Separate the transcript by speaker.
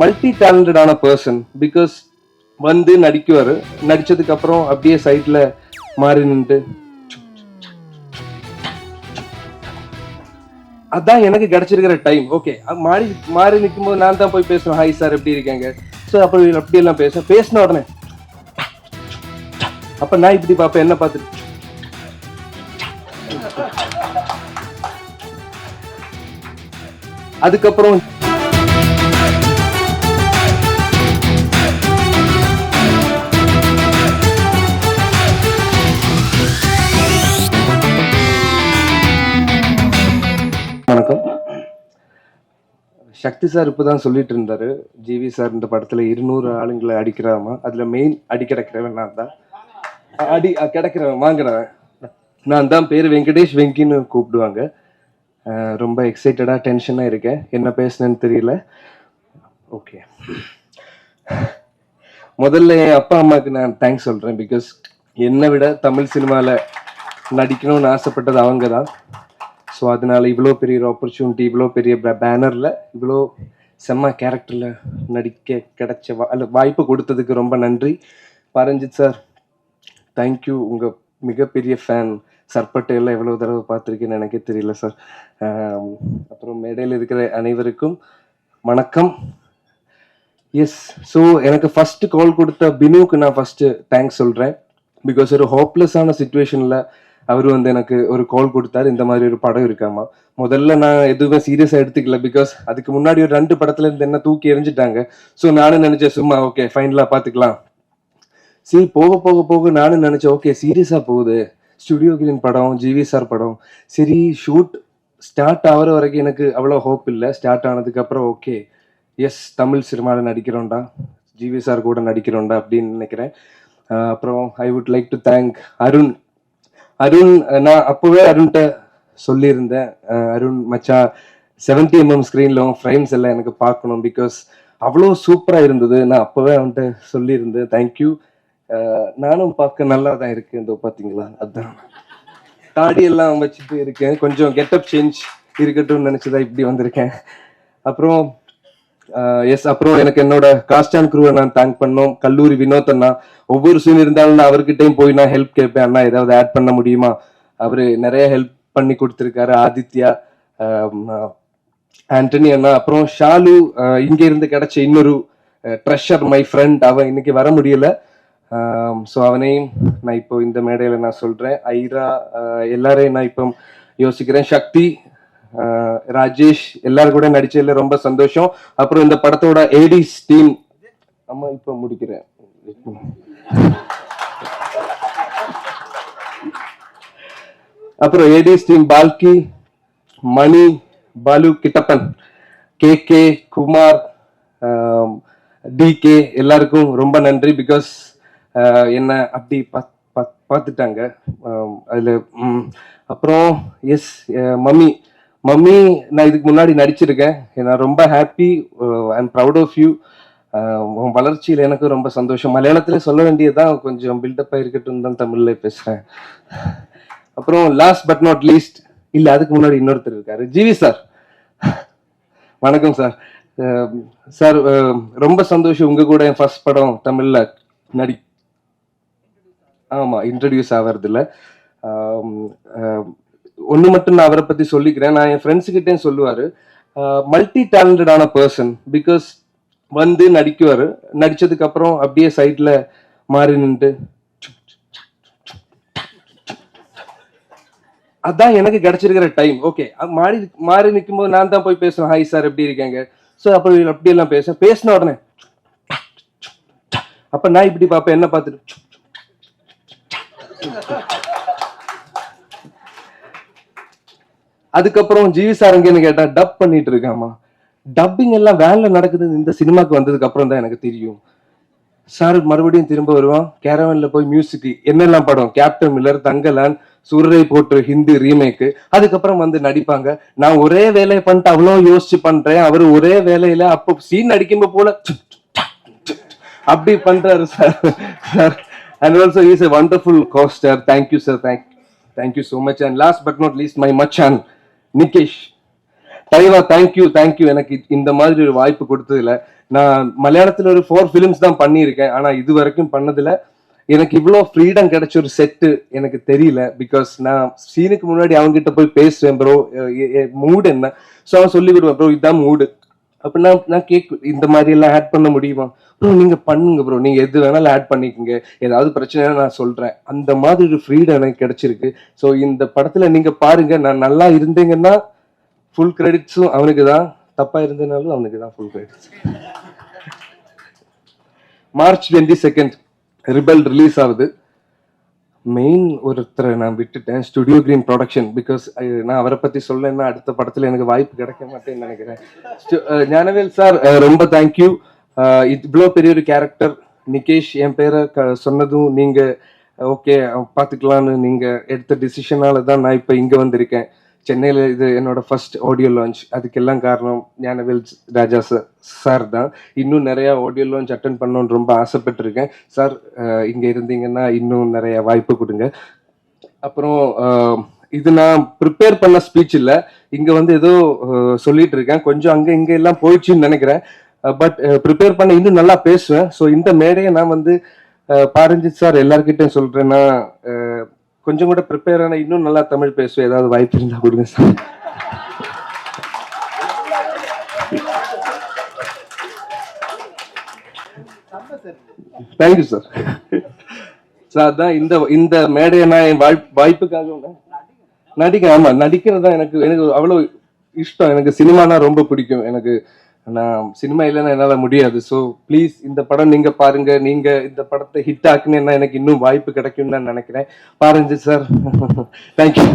Speaker 1: Multi டேலண்டடான person. Because வந்து நடிக்குவார், நடிச்சதுக்கு அப்புறம் அப்படியே சைட்ல மாறி நின்று அதான் எனக்கு கிடைச்சிருக்கிற டைம். ஓகே, மாறி மாறி நிற்கும் போது நான் தான் போய் பேசுவேன், ஹாய் சார் எப்படி இருக்காங்க. ஸோ அப்போ அப்படியெல்லாம் பேசின உடனே அப்ப நான் இப்படி பார்ப்பேன், என்ன பார்த்துட்டு அதுக்கப்புறம் வணக்கம். சக்தி சார் இப்பதான் சொல்லிட்டு இருந்தாரு, ஜிவி சார் இந்த படத்துல 200 ஆளுங்களை அடிக்கிறாமா, அதுல மெயின் அடி கிடக்கிறவன் நான் தான். அடி கிடக்கிறவன் வாங்குறவன் நான் தான். பேரு வெங்கடேஷ், வெங்கின்னு கூப்பிடுவாங்க. ரொம்ப எக்ஸைட்டடா டென்ஷனா இருக்கேன், என்ன பேசுனேன்னு தெரியல. ஓகே, முதல்ல என் அப்பா அம்மாவுக்கு நான் தேங்க்ஸ் சொல்றேன். பிகாஸ் என்னை விட தமிழ் சினிமாவில் நடிக்கணும்னு ஆசைப்பட்டது அவங்க தான். ஸோ அதனால இவ்வளோ பெரிய ஒரு ஆப்பர்ச்சுனிட்டி, இவ்வளோ பெரிய பேனரில் இவ்வளோ செம்ம கேரக்டரில் நடிக்க கிடைச்ச வாய்ப்பு கொடுத்ததுக்கு ரொம்ப நன்றி. பரஞ்சித் சார், தேங்க்யூ. உங்கள் மிகப்பெரிய ஃபேன். சர்பட்டையெல்லாம் எவ்வளோ தடவை பார்த்துருக்கேன்னு எனக்கே தெரியல சார். அப்புறம் மேடையில் இருக்கிற அனைவருக்கும் வணக்கம். எஸ், ஸோ எனக்கு ஃபர்ஸ்ட் கால் கொடுத்த பினுவுக்கு நான் ஃபர்ஸ்ட் தேங்க்ஸ் சொல்கிறேன். பிகாஸ் ஒரு ஹோப்லெஸ்ஸான சுச்சுவேஷனில் அவர் வந்து எனக்கு ஒரு கால் கொடுத்தாரு, இந்த மாதிரி ஒரு படம் இருக்காமா. முதல்ல நான் எதுவுமே சீரியஸாக எடுத்துக்கல, பிகாஸ் அதுக்கு முன்னாடி ஒரு 2 படத்துல இருந்து என்ன தூக்கி எறிஞ்சிட்டாங்க. ஸோ நானும் நினச்சேன் சும்மா ஓகே ஃபைனலாக பார்த்துக்கலாம். சரி, போக போக போக நானும் நினச்சேன் ஓகே சீரியஸாக போகுது, ஸ்டுடியோ கிரீன் படம், ஜிவி சார் படம். சரி, ஷூட் ஸ்டார்ட் ஆகிற வரைக்கும் எனக்கு அவ்வளோ ஹோப் இல்லை. ஸ்டார்ட் ஆனதுக்கப்புறம் ஓகே எஸ், தமிழ் சினிமாவில் நடிக்கிறோண்டா, ஜிவி சார் கூட நடிக்கிறோண்டா அப்படின்னு நினைக்கிறேன். அப்புறம் I would like to thank Arun. நான் அப்போவே அருண்கிட்ட சொல்லியிருந்தேன், அருண் மச்சான் 70mm ஸ்க்ரீனில் ஃப்ரேம்ஸ் எல்லாம் எனக்கு பார்க்கணும், பிகாஸ் அவ்வளோ சூப்பராக இருந்தது. நான் அப்போவே அவன்கிட்ட சொல்லியிருந்தேன். தேங்க்யூ. நானும் பார்க்க நல்லா தான் இருக்கேன். இதோ பார்த்தீங்களா, அதுதான் தாடியெல்லாம் வச்சுட்டு இருக்கேன், கொஞ்சம் கெட்டப் சேஞ்ச் இருக்கட்டும்னு நினச்சிதான் இப்படி வந்திருக்கேன். அப்புறம் எஸ், அப்புறம் எனக்கு என்னோட காஸ்ட் அண்ட் க்ரூவை நான் தேங்க் பண்ணோம். கல்லூரி வினோத் அண்ணா, ஒவ்வொரு சீன் இருந்தாலும் நான் அவர்கிட்டையும் போய் நான் ஹெல்ப் கேட்பேன், அண்ணா ஏதாவது ஆட் பண்ண முடியுமா. அவரு நிறைய ஹெல்ப் பண்ணி கொடுத்துருக்காரு. ஆதித்யா, ஆண்டனி அண்ணா, அப்புறம் ஷாலு, இங்க இருந்து கிடைச்ச இன்னொரு ட்ரெஷர், மை ஃப்ரெண்ட். அவன் இன்னைக்கு வர முடியல. ஸோ அவனையும் நான் இப்போ இந்த மேடையில நான் சொல்றேன். ஐரா, எல்லாரையும் நான் இப்போ யோசிக்கிறேன். சக்தி, ராஜேஷ், எல்லாரும் கூட நடிச்சதுல ரொம்ப சந்தோஷம். அப்புறம் இந்த படத்தோட ஏடிஸ் டீம், அம்மா இப்ப முடிக்கிறேன். அப்புறம் ஏடிஸ் டீம் பால்கி, மணி, பாலு, கிட்டப்பன், கே குமார், டிகே, எல்லாருக்கும் ரொம்ப நன்றி. பிகாஸ் என்ன அப்படி பார்த்துட்டாங்க அதுல. அப்புறம் எஸ், மம்மி நான் இதுக்கு முன்னாடி நடிச்சிருக்கேன். நான் ரொம்ப happy, I am proud of you. உன் வளர்ச்சியில் எனக்கு ரொம்ப சந்தோஷம். மலையாளத்துல சொல்ல வேண்டியதுதான், கொஞ்சம் பில்டப் இருக்கட்டும் தான் தமிழ்ல பேசுறேன். அப்புறம் லாஸ்ட் பட் நாட் லீஸ்ட், இல்ல அதுக்கு முன்னாடி இன்னொருத்தர் இருக்காரு, ஜிவி சார். வணக்கம் சார். சார், ரொம்ப சந்தோஷம் உங்க கூட என் ஃபர்ஸ்ட் படம் தமிழ்ல ஆமா இன்ட்ரடியூஸ் ஆவறதுல. ஒன்று மட்டும் நான் அவரை பத்தி சொல்லிக்கிறேன். நான் என் ஃப்ரெண்ட்ஸ் கிட்டேயும் சொல்லுவாரு, மல்டி டேலண்டடான பர்சன். பிகாஸ் வந்து நடிக்குவாரு, நடிச்சதுக்கு அப்புறம் அப்படியே சைட்ல மாறி நின்று அதான் எனக்கு கிடைச்சிருக்கிற டைம். ஓகே, மாறி நிற்கும் போது நான் தான் போய் பேசுவேன், ஹாய் சார் எப்படி இருக்காங்க. ஸோ அப்போ அப்படியெல்லாம் பேசின உடனே அப்ப நான் இப்படி பார்ப்பேன், என்ன பார்த்துட்டு அதுக்கப்புறம் ஜிவி சார் எங்கன்னு கேட்டா டப் பண்ணிட்டு இருக்காமா. டப்பிங் எல்லாம் வேன்ல நடக்குது, இந்த சினிமாக்கு வந்ததுக்கு அப்புறம் தான் எனக்கு தெரியும். சார் மறுபடியும் திரும்ப வருவான், கேரவன்ல போய் மியூசிக் என்னெல்லாம் படம், கேப்டன் மில்லர், தங்கலான், சூரரை போட்டு ஹிந்தி ரீமேக்கு, அதுக்கப்புறம் வந்து நடிப்பாங்க. நான் ஒரே வேலையை பண்ணிட்டு அவ்வளோ யோசிச்சு பண்றேன், அவரு ஒரே வேலையில அப்போ சீன் அடிக்கும் போல அப்படி பண்றாரு sir. And also he is a wonderful co-star. Thank you sir, thank you so much. And last but not least, my machan Nikesh, தலைவா தேங்க்யூ எனக்கு இந்த மாதிரி ஒரு வாய்ப்பு கொடுத்ததுல. நான் மலையாளத்துல ஒரு 4 ஃபிலிம்ஸ் தான் பண்ணியிருக்கேன். ஆனா இது வரைக்கும் பண்ணதுல எனக்கு இவ்வளோ ஃப்ரீடம் கிடைச்ச ஒரு செட்டு எனக்கு தெரியல. பிகாஸ் நான் சீனுக்கு முன்னாடி அவங்க கிட்ட போய் பேசுவேன், ப்ரோ மூடு என்ன, ஸோ அவன் சொல்லி விடுவேன், ப்ரோ இதுதான் மூடு. அப்ப நான் இந்த மாதிரி எல்லாம் ஆட் பண்ண முடியுமா, ப்ரோ நீங்க பண்ணுங்க ப்ரோ, நீங்க எது வேணாலும் ஆட் பண்ணிக்கோங்க, ஏதாவது பிரச்சனை நான் சொல்றேன், அந்த மாதிரி ஒரு ஃப்ரீடம் எனக்கு கிடைச்சிருக்கு. ஸோ இந்த படத்துல நீங்க பாருங்க, நான் நல்லா இருந்தீங்கன்னா ஃபுல் கிரெடிட்ஸும் அவனுக்கு தான், தப்பா இருந்தனாலும் அவனுக்கு தான் full credits. March 22 rebel release ஆகுது. மெயின் ஒருத்தரை நான் விட்டுட்டேன், ஸ்டுடியோ கிரீன் ப்ரொடக்ஷன். பிகாஸ் நான் அவரை பத்தி சொல்லலைன்னா அடுத்த படத்துல எனக்கு வாய்ப்பு கிடைக்க மாட்டேன்னு நினைக்கிறேன். ஞானவேல் சார் ரொம்ப தேங்க்யூ. இவ்வளோ பெரிய ஒரு கேரக்டர், நிகேஷ் என் பேரை சொன்னதும் நீங்க ஓகே பார்த்துக்கலான்னு நீங்க எடுத்த டிசிஷனால தான் நான் இப்போ இங்கே வந்திருக்கேன். சென்னையில் இது என்னோட ஃபர்ஸ்ட் ஆடியோ லான்ச். அதுக்கெல்லாம் காரணம் ஞானவேல் ராஜா சார் தான். இன்னும் நிறைய ஆடியோ லான்ச் அட்டன் பண்ணணும்னு ரொம்ப ஆசைப்பட்டிருக்கேன். சார் இங்கே இருந்தீங்கன்னா இன்னும் நிறைய வாய்ப்பு கொடுங்க. அப்புறம் இது நான் ப்ரிப்பேர் பண்ண ஸ்பீச் இல்லை, இங்கே வந்து ஏதோ சொல்லிட்டு இருக்கேன், கொஞ்சம் அங்கே இங்கே எல்லாம் போயிடுச்சுன்னு நினைக்கிறேன். பட் ப்ரிப்பேர் பண்ண இன்னும் நல்லா பேசுவேன். ஸோ இந்த மேடையை நான் வந்து பாரஞ்சித் சார் எல்லார்கிட்டையும் சொல்றேன்னா, கொஞ்சம் கூட ப்ரிப்பேர் ஆன இன்னும் நல்லா தமிழ் பேசுவேன். ஏதாவது வாய்ப்பு இருந்தா கொடுங்க சார். Thank you sir. சார் அதான் இந்த மேடையை நான் என் வாய்ப்புக்காக நடிக்கிறது தான் எனக்கு அவ்வளோ இஷ்டம். எனக்கு சினிமானா ரொம்ப பிடிக்கும். எனக்கு நான் சினிமா இல்லைன்னா என்னால முடியாது. ஸோ ப்ளீஸ் இந்த படம் நீங்க பாருங்க. நீங்க இந்த படத்தை ஹிட் ஆக்குனீங்கன்னா எனக்கு இன்னும் வாய்ப்பு கிடைக்கும்னு நான் நினைக்கிறேன். பாருங்க சார். தேங்க்யூ.